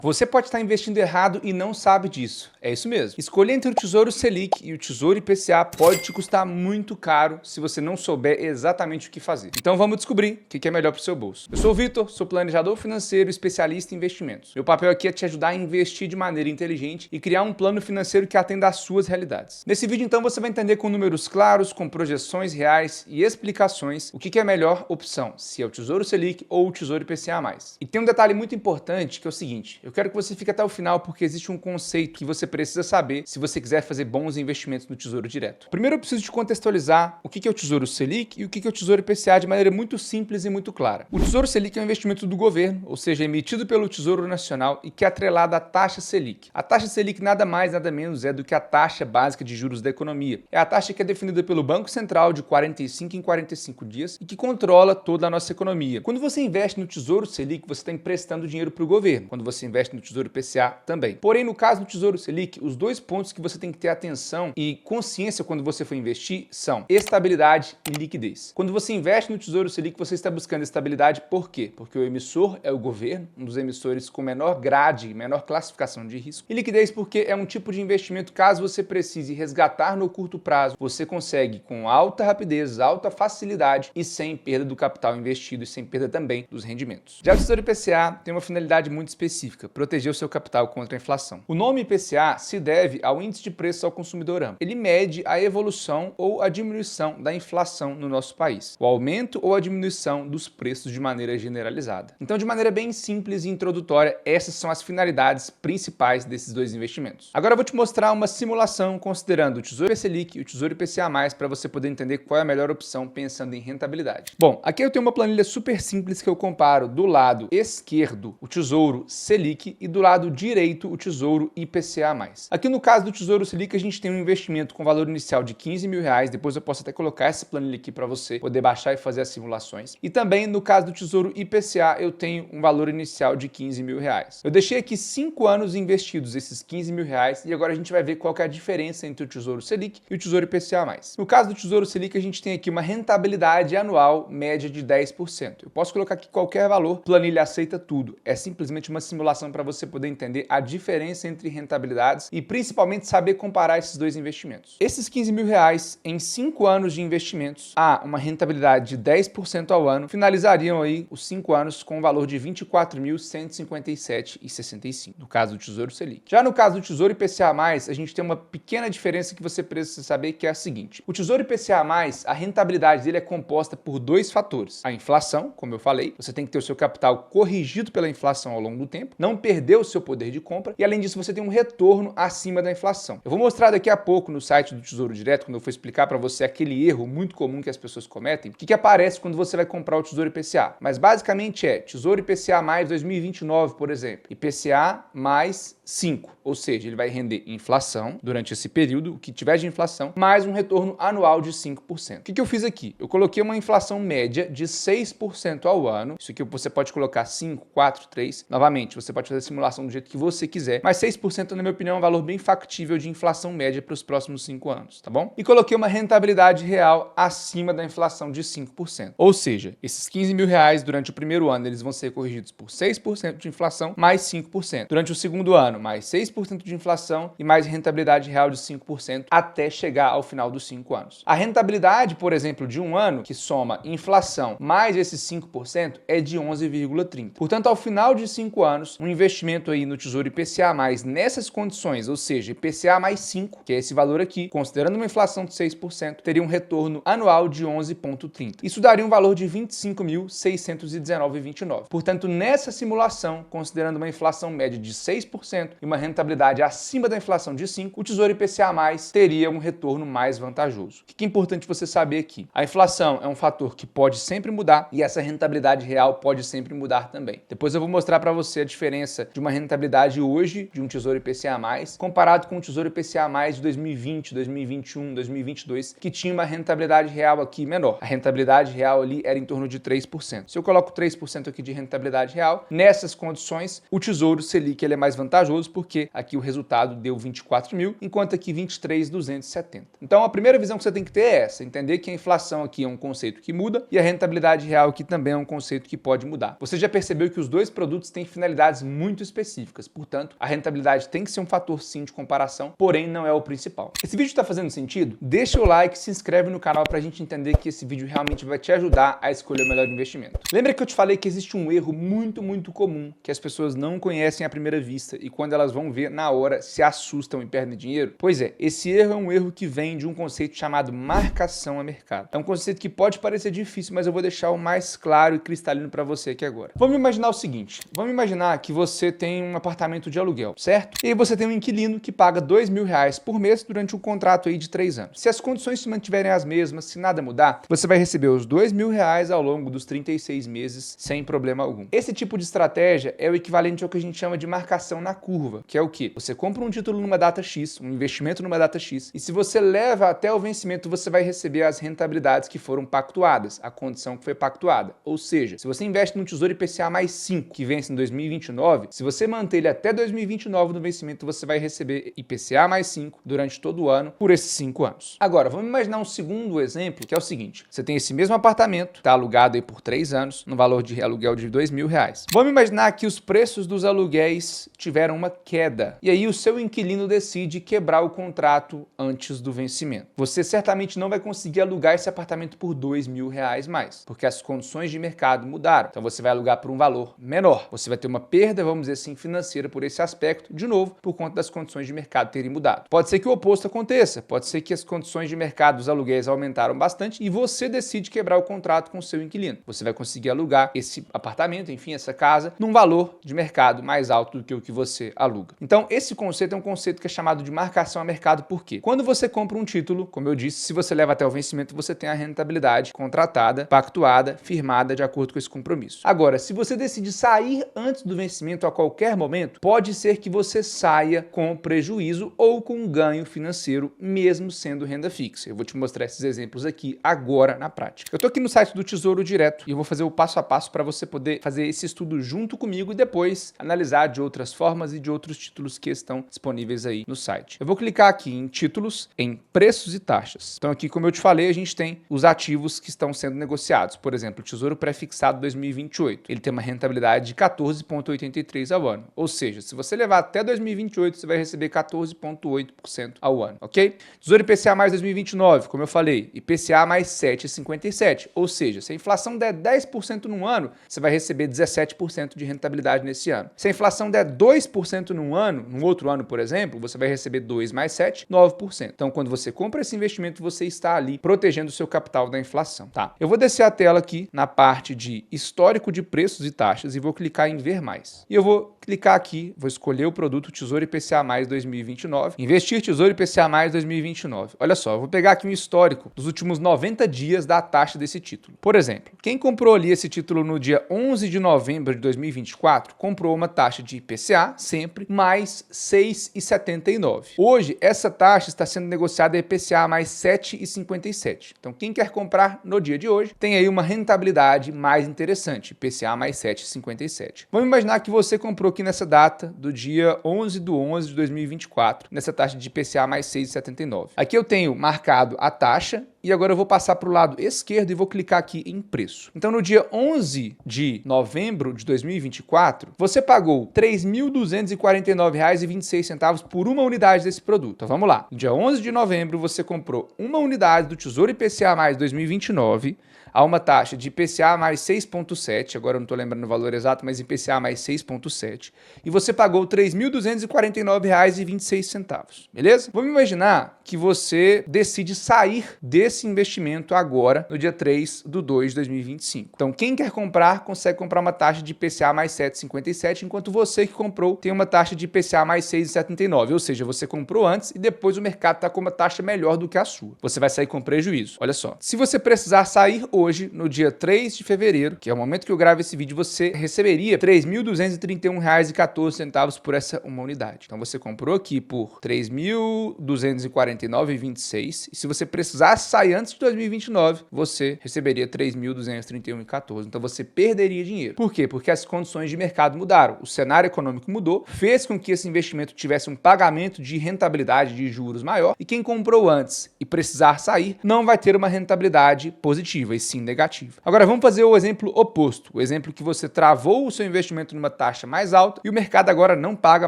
Você pode estar investindo errado e não sabe disso. É isso mesmo. Escolher entre o Tesouro Selic e o Tesouro IPCA pode te custar muito caro se você não souber exatamente o que fazer. Então vamos descobrir o que é melhor para o seu bolso. Eu sou o Vitor, sou planejador financeiro, especialista em investimentos. Meu papel aqui é te ajudar a investir de maneira inteligente e criar um plano financeiro que atenda às suas realidades. Nesse vídeo, então, você vai entender com números claros, com projeções reais e explicações o que é a melhor opção, se é o Tesouro Selic ou o Tesouro IPCA+. E tem um detalhe muito importante que é o seguinte: eu quero que você fique até o final porque existe um conceito que você precisa saber se você quiser fazer bons investimentos no Tesouro Direto. Primeiro eu preciso te contextualizar o que é o Tesouro Selic e o que é o Tesouro IPCA de maneira muito simples e muito clara. O Tesouro Selic é um investimento do governo, ou seja, emitido pelo Tesouro Nacional e que é atrelado à taxa Selic. A taxa Selic nada mais, nada menos é do que a taxa básica de juros da economia. É a taxa que é definida pelo Banco Central de 45 em 45 dias e que controla toda a nossa economia. Quando você investe no Tesouro Selic, você está emprestando dinheiro para o governo. Quando você investe no Tesouro IPCA, também. Porém, no caso do Tesouro Selic, os dois pontos que você tem que ter atenção e consciência quando você for investir são estabilidade e liquidez. Quando você investe no Tesouro Selic, você está buscando estabilidade por quê? Porque o emissor é o governo, um dos emissores com menor grade, menor classificação de risco. E liquidez porque é um tipo de investimento, caso você precise resgatar no curto prazo, você consegue com alta rapidez, alta facilidade e sem perda do capital investido e sem perda também dos rendimentos. Já o Tesouro IPCA tem uma finalidade muito específica: proteger o seu capital contra a inflação. O nome IPCA se deve ao índice de preço ao consumidor amplo. Ele mede a evolução ou a diminuição da inflação no nosso país, o aumento ou a diminuição dos preços de maneira generalizada. Então, de maneira bem simples e introdutória, essas são as finalidades principais desses dois investimentos. Agora eu vou te mostrar uma simulação considerando o Tesouro Selic e o Tesouro IPCA+, para você poder entender qual é a melhor opção pensando em rentabilidade. Bom, aqui eu tenho uma planilha super simples que eu comparo do lado esquerdo o Tesouro Selic e do lado direito o Tesouro IPCA+. Aqui no caso do Tesouro Selic, a gente tem um investimento com valor inicial de R$15.000, depois eu posso até colocar essa planilha aqui para você poder baixar e fazer as simulações. E também no caso do Tesouro IPCA, eu tenho um valor inicial de R$15.000. Eu deixei aqui 5 anos investidos esses R$15.000 e agora a gente vai ver qual que é a diferença entre o Tesouro Selic e o Tesouro IPCA+. No caso do Tesouro Selic, a gente tem aqui uma rentabilidade anual média de 10%. Eu posso colocar aqui qualquer valor, planilha aceita tudo. É simplesmente uma simulação para você poder entender a diferença entre rentabilidades e principalmente saber comparar esses dois investimentos. Esses R$15.000 em 5 anos de investimentos a uma rentabilidade de 10% ao ano finalizariam aí os 5 anos com um valor de R$24.157,65 no caso do Tesouro Selic. Já no caso do Tesouro IPCA+, a gente tem uma pequena diferença que você precisa saber, que é a seguinte: o Tesouro IPCA+, a rentabilidade dele é composta por dois fatores: a inflação, como eu falei, você tem que ter o seu capital corrigido pela inflação ao longo do tempo, não perder o seu poder de compra e, além disso, você tem um retorno acima da inflação. Eu vou mostrar daqui a pouco no site do Tesouro Direto, quando eu for explicar para você aquele erro muito comum que as pessoas cometem, o que aparece quando você vai comprar o Tesouro IPCA. Mas basicamente é Tesouro IPCA+ 2029, por exemplo, IPCA mais 5, ou seja, ele vai render inflação durante esse período, o que tiver de inflação, mais um retorno anual de 5%. O que eu fiz aqui? Eu coloquei uma inflação média de 6% ao ano. Isso aqui você pode colocar 5, 4, 3. Novamente, você pode fazer a simulação do jeito que você quiser, mas 6%, na minha opinião, é um valor bem factível de inflação média para os próximos 5 anos, tá bom? E coloquei uma rentabilidade real acima da inflação de 5%. Ou seja, esses R$15.000 durante o primeiro ano, eles vão ser corrigidos por 6% de inflação mais 5%. Durante o segundo ano, mais 6% de inflação e mais rentabilidade real de 5% até chegar ao final dos 5 anos. A rentabilidade, por exemplo, de um ano, que soma inflação mais esses 5%, é de 11,30. Portanto, ao final de 5 anos, um investimento aí no Tesouro IPCA+, nessas condições, ou seja, IPCA mais 5, que é esse valor aqui, considerando uma inflação de 6%, teria um retorno anual de 11,30. Isso daria um valor de R$25.619,29. Portanto, nessa simulação, considerando uma inflação média de 6% e uma rentabilidade acima da inflação de 5%, o Tesouro IPCA+, teria um retorno mais vantajoso. O que é importante você saber aqui? A inflação é um fator que pode sempre mudar e essa rentabilidade real pode sempre mudar também. Depois eu vou mostrar para você a diferença de uma rentabilidade hoje de um Tesouro IPCA+, comparado com o Tesouro IPCA+, de 2020, 2021, 2022, que tinha uma rentabilidade real aqui menor. A rentabilidade real ali era em torno de 3%. Se eu coloco 3% aqui de rentabilidade real, nessas condições, o Tesouro Selic ele é mais vantajoso porque aqui o resultado deu 24.000, enquanto aqui 23.270. Então a primeira visão que você tem que ter é essa: entender que a inflação aqui é um conceito que muda e a rentabilidade real aqui também é um conceito que pode mudar. Você já percebeu que os dois produtos têm finalidades muito específicas. Portanto, a rentabilidade tem que ser um fator sim de comparação, porém não é o principal. Esse vídeo está fazendo sentido? Deixa o like, se inscreve no canal para a gente entender que esse vídeo realmente vai te ajudar a escolher o melhor investimento. Lembra que eu te falei que existe um erro muito comum que as pessoas não conhecem à primeira vista e quando elas vão ver na hora se assustam e perdem dinheiro? Pois é, esse erro é um erro que vem de um conceito chamado marcação a mercado. É um conceito que pode parecer difícil, mas eu vou deixar o mais claro e cristalino para você aqui agora. Vamos imaginar o seguinte, vamos imaginar que você tem um apartamento de aluguel, certo? E aí você tem um inquilino que paga R$2.000 por mês durante um contrato aí de 3 anos. Se as condições se mantiverem as mesmas, se nada mudar, você vai receber os R$2.000 ao longo dos 36 meses sem problema algum. Esse tipo de estratégia é o equivalente ao que a gente chama de marcação na curva, que é o quê? Você compra um título numa data X, um investimento numa data X, e se você leva até o vencimento, você vai receber as rentabilidades que foram pactuadas, a condição que foi pactuada. Ou seja, se você investe no Tesouro IPCA mais 5, que vence em 2029, se você manter ele até 2029 no vencimento, você vai receber IPCA mais 5 durante todo o ano por esses 5 anos. Agora, vamos imaginar um segundo exemplo, que é o seguinte, você tem esse mesmo apartamento, está alugado aí por 3 anos, no valor de aluguel de R$2.000. Vamos imaginar que os preços dos aluguéis tiveram uma queda, e aí o seu inquilino decide quebrar o contrato antes do vencimento. Você certamente não vai conseguir alugar esse apartamento por R$2.000 mais, porque as condições de mercado mudaram. Então você vai alugar por um valor menor. Você vai ter uma perda, vamos dizer assim, financeira por esse aspecto, de novo, por conta das condições de mercado terem mudado. Pode ser que o oposto aconteça, pode ser que as condições de mercado dos aluguéis aumentaram bastante e você decide quebrar o contrato com o seu inquilino. Você vai conseguir alugar esse apartamento, enfim, essa casa, num valor de mercado mais alto do que o que você aluga. Então, esse conceito é um conceito que é chamado de marcação a mercado. Por quê? Quando você compra um título, como eu disse, se você leva até o vencimento, você tem a rentabilidade contratada, pactuada, firmada de acordo com esse compromisso. Agora, se você decide sair antes do vencimento a qualquer momento, pode ser que você saia com prejuízo ou com ganho financeiro, mesmo sendo renda fixa. Eu vou te mostrar esses exemplos aqui agora na prática. Eu estou aqui no site do Tesouro Direto e eu vou fazer o passo a passo para você poder fazer esse estudo junto comigo e depois analisar de outras formas e de outros títulos que estão disponíveis aí no site. Eu vou clicar aqui em títulos, em preços e taxas. Então aqui, como eu te falei, a gente tem os ativos que estão sendo negociados. Por exemplo, o Tesouro Pré-fixado 2028. Ele tem uma rentabilidade de 14,83% ao ano. Ou seja, se você levar até 2028, você vai receber 14,8% ao ano, ok? Tesouro IPCA mais 2029, como eu falei, IPCA mais 7,57%. Ou seja, se a inflação der 10% num ano, você vai receber 17% de rentabilidade nesse ano. Se a inflação der 2% num ano, num outro ano, por exemplo, você vai receber 2 mais 7, 9%. Então, quando você compra esse investimento, você está ali protegendo o seu capital da inflação, tá? Eu vou descer a tela aqui na parte de histórico de preços e taxas e vou clicar em ver mais. E eu vou clicar aqui, vou escolher o produto Tesouro IPCA mais 2029, investir Tesouro IPCA mais 2029. Olha só, eu vou pegar aqui um histórico dos últimos 90 dias da taxa desse título. Por exemplo, quem comprou ali esse título no dia 11 de novembro de 2024, comprou uma taxa de IPCA, sempre, mais 6,79. Hoje, essa taxa está sendo negociada IPCA mais 7,57. Então, quem quer comprar no dia de hoje, tem aí uma rentabilidade mais interessante, IPCA mais 7,57. Vamos imaginar que você comprou aqui nessa data do dia 11/11 de 2024, nessa taxa de IPCA mais 6,79. Aqui eu tenho marcado a taxa e agora eu vou passar para o lado esquerdo e vou clicar aqui em preço. Então, no dia 11 de novembro de 2024, você pagou R$ 3.249,26 por uma unidade desse produto. Então, vamos lá. No dia 11 de novembro, você comprou uma unidade do Tesouro IPCA mais 2029 a uma taxa de IPCA mais 6,7, agora eu não estou lembrando o valor exato, mas IPCA mais 6,7, e você pagou R$ 3.249,26, beleza? Vamos imaginar que você decide sair desse investimento agora, no dia 3/2 de 2025. Então, quem quer comprar, consegue comprar uma taxa de IPCA mais 7,57, enquanto você que comprou tem uma taxa de IPCA mais 6,79, ou seja, você comprou antes e depois o mercado está com uma taxa melhor do que a sua. Você vai sair com prejuízo. Olha só, se você precisar sair hoje, no dia 3 de fevereiro, que é o momento que eu gravo esse vídeo, você receberia R$ 3.231,14 por essa uma unidade. Então você comprou aqui por R$ 3.249,26 e se você precisasse sair antes de 2029, você receberia R$ 3.231,14. Então você perderia dinheiro. Por quê? Porque as condições de mercado mudaram. O cenário econômico mudou, fez com que esse investimento tivesse um pagamento de rentabilidade de juros maior e quem comprou antes e precisar sair não vai ter uma rentabilidade positiva, e sim negativa. Agora vamos fazer o exemplo oposto, o exemplo que você travou o seu investimento numa taxa mais alta e o mercado agora não paga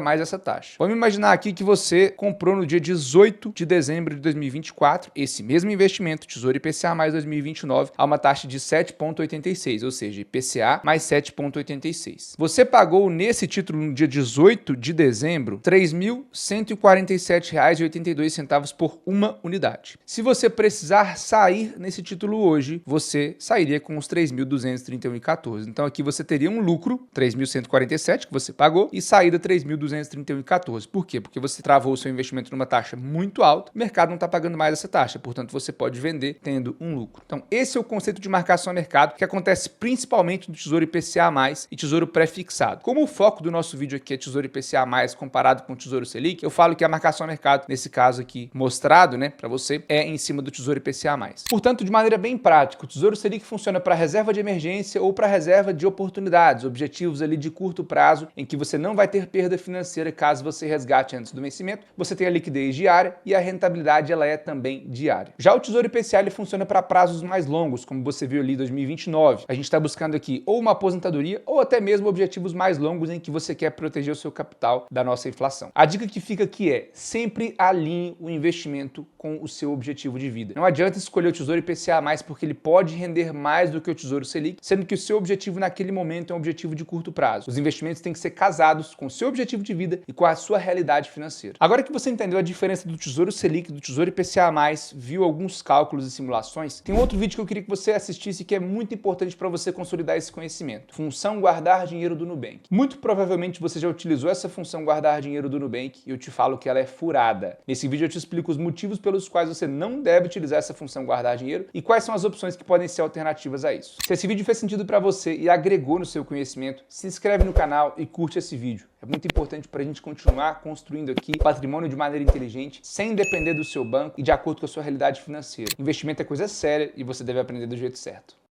mais essa taxa. Vamos imaginar aqui que você comprou no dia 18 de dezembro de 2024 esse mesmo investimento, Tesouro IPCA mais 2029, a uma taxa de 7,86, ou seja, IPCA mais 7,86. Você pagou nesse título no dia 18 de dezembro R$ 3.147,82 por uma unidade. Se você precisar sair nesse título hoje, você sairia com os 3.231,14. Então aqui você teria um lucro, 3.147 que você pagou, e saída 3.231,14. Por quê? Porque você travou o seu investimento numa taxa muito alta, o mercado não está pagando mais essa taxa, portanto você pode vender tendo um lucro. Então esse é o conceito de marcação a mercado que acontece principalmente no Tesouro IPCA+, e Tesouro pré-fixado. Como o foco do nosso vídeo aqui é Tesouro IPCA+, comparado com o Tesouro Selic, eu falo que a marcação a mercado, nesse caso aqui mostrado, né, para você, é em cima do Tesouro IPCA+. Portanto, de maneira bem prática, o Tesouro Selic funciona para reserva de emergência ou para reserva de oportunidades, objetivos ali de curto prazo, em que você não vai ter perda financeira caso você resgate antes do vencimento, você tem a liquidez diária e a rentabilidade ela é também diária. Já o Tesouro IPCA ele funciona para prazos mais longos, como você viu ali em 2029. A gente está buscando aqui ou uma aposentadoria ou até mesmo objetivos mais longos em que você quer proteger o seu capital da nossa inflação. A dica que fica aqui é sempre alinhe o investimento com o seu objetivo de vida. Não adianta escolher o Tesouro IPCA+, porque ele pode render mais do que o Tesouro Selic, sendo que o seu objetivo naquele momento é um objetivo de curto prazo. Os investimentos têm que ser casados com o seu objetivo de vida e com a sua realidade financeira. Agora que você entendeu a diferença do Tesouro Selic e do Tesouro IPCA+, viu alguns cálculos e simulações, tem outro vídeo que eu queria que você assistisse que é muito importante para você consolidar esse conhecimento. Função guardar dinheiro do Nubank. Muito provavelmente você já utilizou essa função guardar dinheiro do Nubank e eu te falo que ela é furada. Nesse vídeo eu te explico os motivos pelos quais você não deve utilizar essa função guardar dinheiro e quais são as opções que podem ser alternativas a isso. Se esse vídeo fez sentido para você e agregou no seu conhecimento, se inscreve no canal e curte esse vídeo. É muito importante para a gente continuar construindo aqui patrimônio de maneira inteligente, sem depender do seu banco e de acordo com a sua realidade financeira. Investimento é coisa séria e você deve aprender do jeito certo.